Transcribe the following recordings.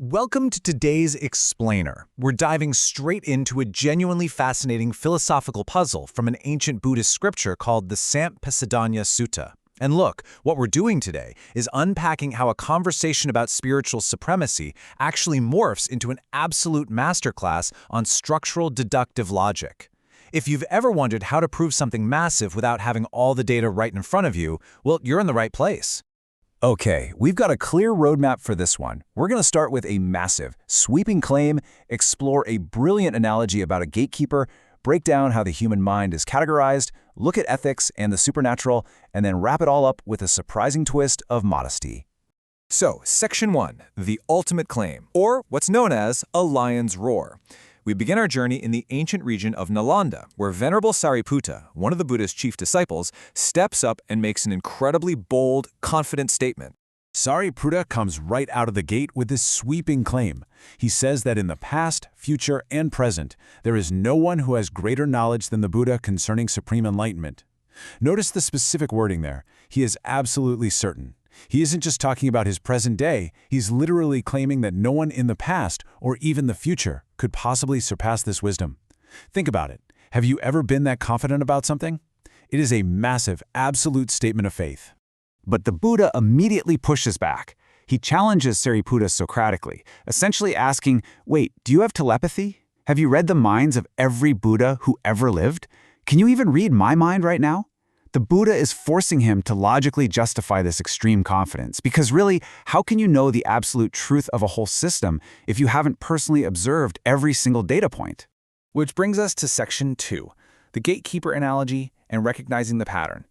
Welcome to today's Explainer. We're diving straight into a genuinely fascinating philosophical puzzle from an ancient Buddhist scripture called the Sampasadaniya Sutta. And look, what we're doing today is unpacking how a conversation about spiritual supremacy actually morphs into an absolute masterclass on structural deductive logic. If you've ever wondered how to prove something massive without having all the data right in front of you, well, you're in the right place. Okay, we've got a clear roadmap for this one. We're going to start with a massive, sweeping claim, explore a brilliant analogy about a gatekeeper, break down how the human mind is categorized, look at ethics and the supernatural, and then wrap it all up with a surprising twist of modesty. So, Section 1, the ultimate claim, or what's known as a lion's roar. We begin our journey in the ancient region of Nalanda, where Venerable Sariputta, one of the Buddha's chief disciples, steps up and makes an incredibly bold, confident statement. Sariputta comes right out of the gate with this sweeping claim. He says that in the past, future, and present, there is no one who has greater knowledge than the Buddha concerning supreme enlightenment. Notice the specific wording there. He is absolutely certain. He isn't just talking about his present day, he's literally claiming that no one in the past, or even the future, could possibly surpass this wisdom. Think about it. Have you ever been that confident about something? It is a massive, absolute statement of faith. But the Buddha immediately pushes back. He challenges Sariputta Socratically, essentially asking, wait, do you have telepathy? Have you read the minds of every Buddha who ever lived? Can you even read my mind right now? The Buddha is forcing him to logically justify this extreme confidence, because really, how can you know the absolute truth of a whole system if you haven't personally observed every single data point? Which brings us to Section 2, the gatekeeper analogy and recognizing the pattern.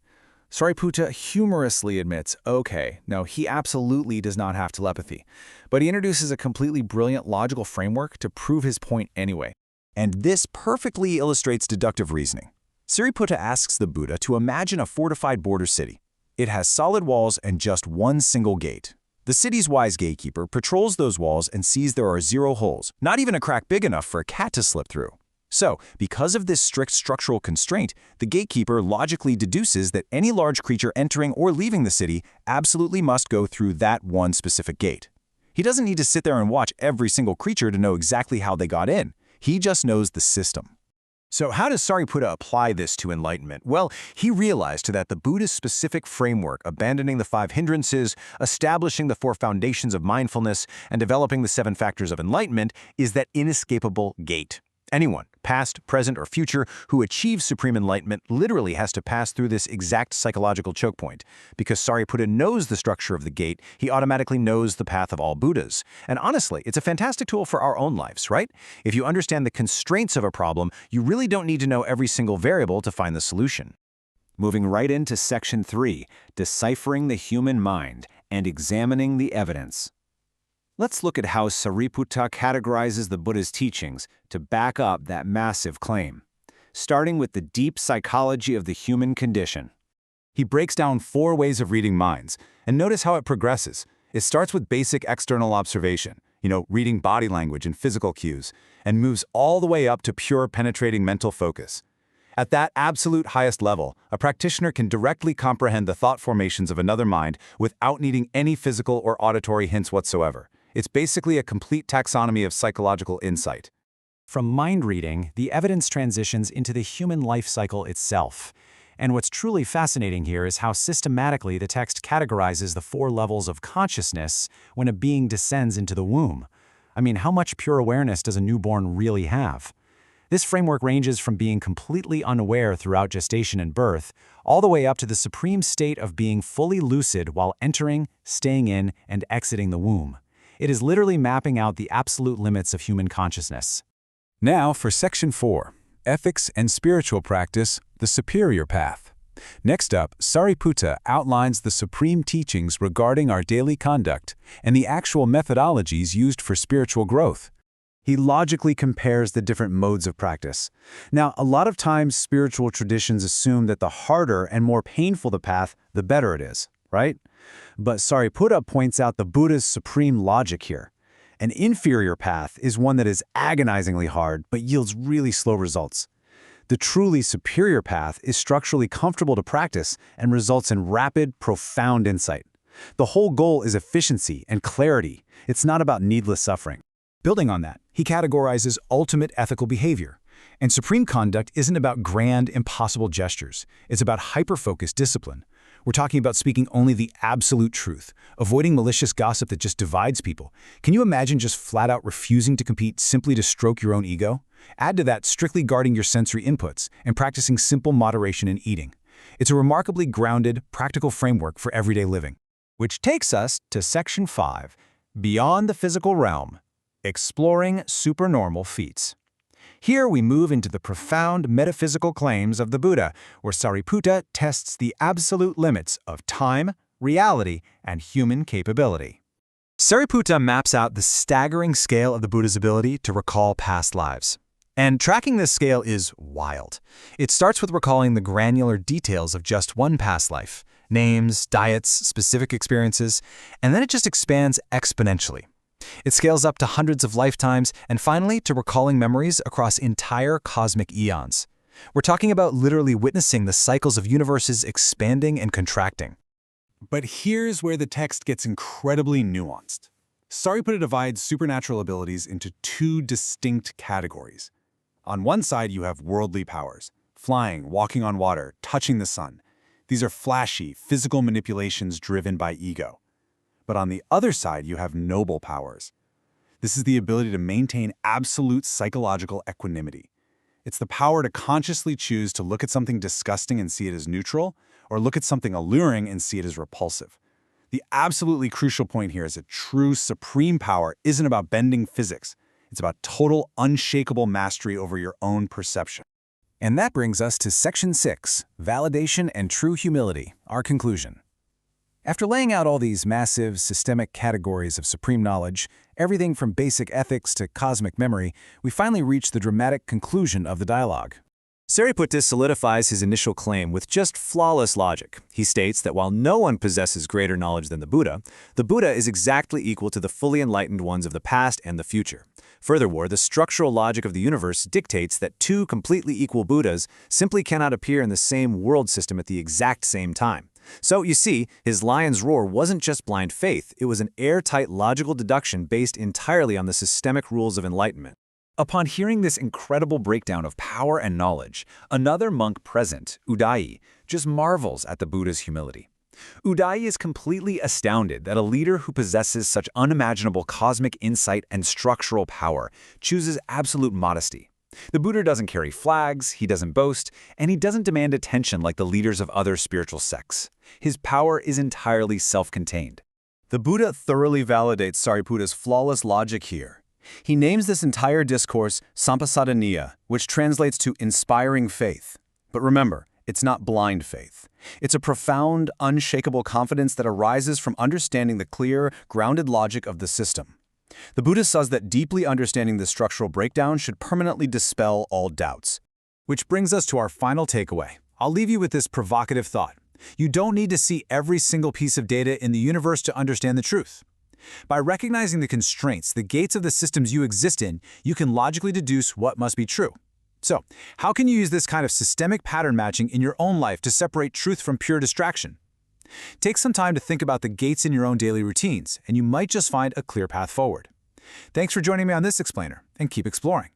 Sariputta humorously admits, okay, no, he absolutely does not have telepathy, but he introduces a completely brilliant logical framework to prove his point anyway. And this perfectly illustrates deductive reasoning. Sariputta asks the Buddha to imagine a fortified border city. It has solid walls and just one single gate. The city's wise gatekeeper patrols those walls and sees there are 0 holes, not even a crack big enough for a cat to slip through. So, because of this strict structural constraint, the gatekeeper logically deduces that any large creature entering or leaving the city absolutely must go through that one specific gate. He doesn't need to sit there and watch every single creature to know exactly how they got in. He just knows the system. So how does Sariputta apply this to enlightenment? Well, he realized that the Buddhist specific framework, abandoning the 5 hindrances, establishing the 4 foundations of mindfulness, and developing the 7 factors of enlightenment, is that inescapable gate. Anyone, past, present, or future, who achieves supreme enlightenment literally has to pass through this exact psychological choke point. Because Sariputta knows the structure of the gate, he automatically knows the path of all Buddhas. And honestly, it's a fantastic tool for our own lives, right? If you understand the constraints of a problem, you really don't need to know every single variable to find the solution. Moving right into Section 3, deciphering the human mind and examining the evidence. Let's look at how Sariputta categorizes the Buddha's teachings to back up that massive claim, starting with the deep psychology of the human condition. He breaks down 4 ways of reading minds, and notice how it progresses. It starts with basic external observation, reading body language and physical cues, and moves all the way up to pure penetrating mental focus. At that absolute highest level, a practitioner can directly comprehend the thought formations of another mind without needing any physical or auditory hints whatsoever. It's basically a complete taxonomy of psychological insight. From mind reading, the evidence transitions into the human life cycle itself. And what's truly fascinating here is how systematically the text categorizes the 4 levels of consciousness when a being descends into the womb. I mean, how much pure awareness does a newborn really have? This framework ranges from being completely unaware throughout gestation and birth, all the way up to the supreme state of being fully lucid while entering, staying in, and exiting the womb. It is literally mapping out the absolute limits of human consciousness. Now for Section 4, Ethics and Spiritual Practice, the Superior Path. Next up, Sariputta outlines the supreme teachings regarding our daily conduct and the actual methodologies used for spiritual growth. He logically compares the different modes of practice. Now, a lot of times spiritual traditions assume that the harder and more painful the path, the better it is, right? But Sariputta points out the Buddha's supreme logic here. An inferior path is one that is agonizingly hard but yields really slow results. The truly superior path is structurally comfortable to practice and results in rapid, profound insight. The whole goal is efficiency and clarity. It's not about needless suffering. Building on that, he categorizes ultimate ethical behavior. And supreme conduct isn't about grand, impossible gestures. It's about hyper-focused discipline. We're talking about speaking only the absolute truth, avoiding malicious gossip that just divides people. Can you imagine just flat-out refusing to compete simply to stroke your own ego? Add to that strictly guarding your sensory inputs and practicing simple moderation in eating. It's a remarkably grounded, practical framework for everyday living. Which takes us to Section 5, Beyond the Physical Realm, Exploring Supernormal Feats. Here we move into the profound metaphysical claims of the Buddha, where Sariputta tests the absolute limits of time, reality, and human capability. Sariputta maps out the staggering scale of the Buddha's ability to recall past lives. And tracking this scale is wild. It starts with recalling the granular details of just one past life, names, diets, specific experiences, and then it just expands exponentially. It scales up to hundreds of lifetimes, and finally to recalling memories across entire cosmic eons. We're talking about literally witnessing the cycles of universes expanding and contracting. But here's where the text gets incredibly nuanced. Sariputta divides supernatural abilities into two distinct categories. On one side, you have worldly powers, flying, walking on water, touching the sun. These are flashy, physical manipulations driven by ego. But on the other side, you have noble powers. This is the ability to maintain absolute psychological equanimity. It's the power to consciously choose to look at something disgusting and see it as neutral, or look at something alluring and see it as repulsive. The absolutely crucial point here is that true supreme power isn't about bending physics. It's about total, unshakable mastery over your own perception. And that brings us to Section 6, Validation and True Humility, our conclusion. After laying out all these massive, systemic categories of supreme knowledge, everything from basic ethics to cosmic memory, we finally reach the dramatic conclusion of the dialogue. Sariputta solidifies his initial claim with just flawless logic. He states that while no one possesses greater knowledge than the Buddha is exactly equal to the fully enlightened ones of the past and the future. Furthermore, the structural logic of the universe dictates that two completely equal Buddhas simply cannot appear in the same world system at the exact same time. So, you see, his lion's roar wasn't just blind faith, it was an airtight logical deduction based entirely on the systemic rules of enlightenment. Upon hearing this incredible breakdown of power and knowledge, another monk present, Udayi, just marvels at the Buddha's humility. Udayi is completely astounded that a leader who possesses such unimaginable cosmic insight and structural power chooses absolute modesty. The Buddha doesn't carry flags, he doesn't boast, and he doesn't demand attention like the leaders of other spiritual sects. His power is entirely self-contained. The Buddha thoroughly validates Sariputta's flawless logic here. He names this entire discourse Sampasadaniya, which translates to inspiring faith. But remember, it's not blind faith. It's a profound, unshakable confidence that arises from understanding the clear, grounded logic of the system. The Buddha says that deeply understanding the structural breakdown should permanently dispel all doubts. Which brings us to our final takeaway. I'll leave you with this provocative thought. You don't need to see every single piece of data in the universe to understand the truth. By recognizing the constraints, the gates of the systems you exist in, you can logically deduce what must be true. So, how can you use this kind of systemic pattern matching in your own life to separate truth from pure distraction? Take some time to think about the gates in your own daily routines, and you might just find a clear path forward. Thanks for joining me on this explainer, and keep exploring.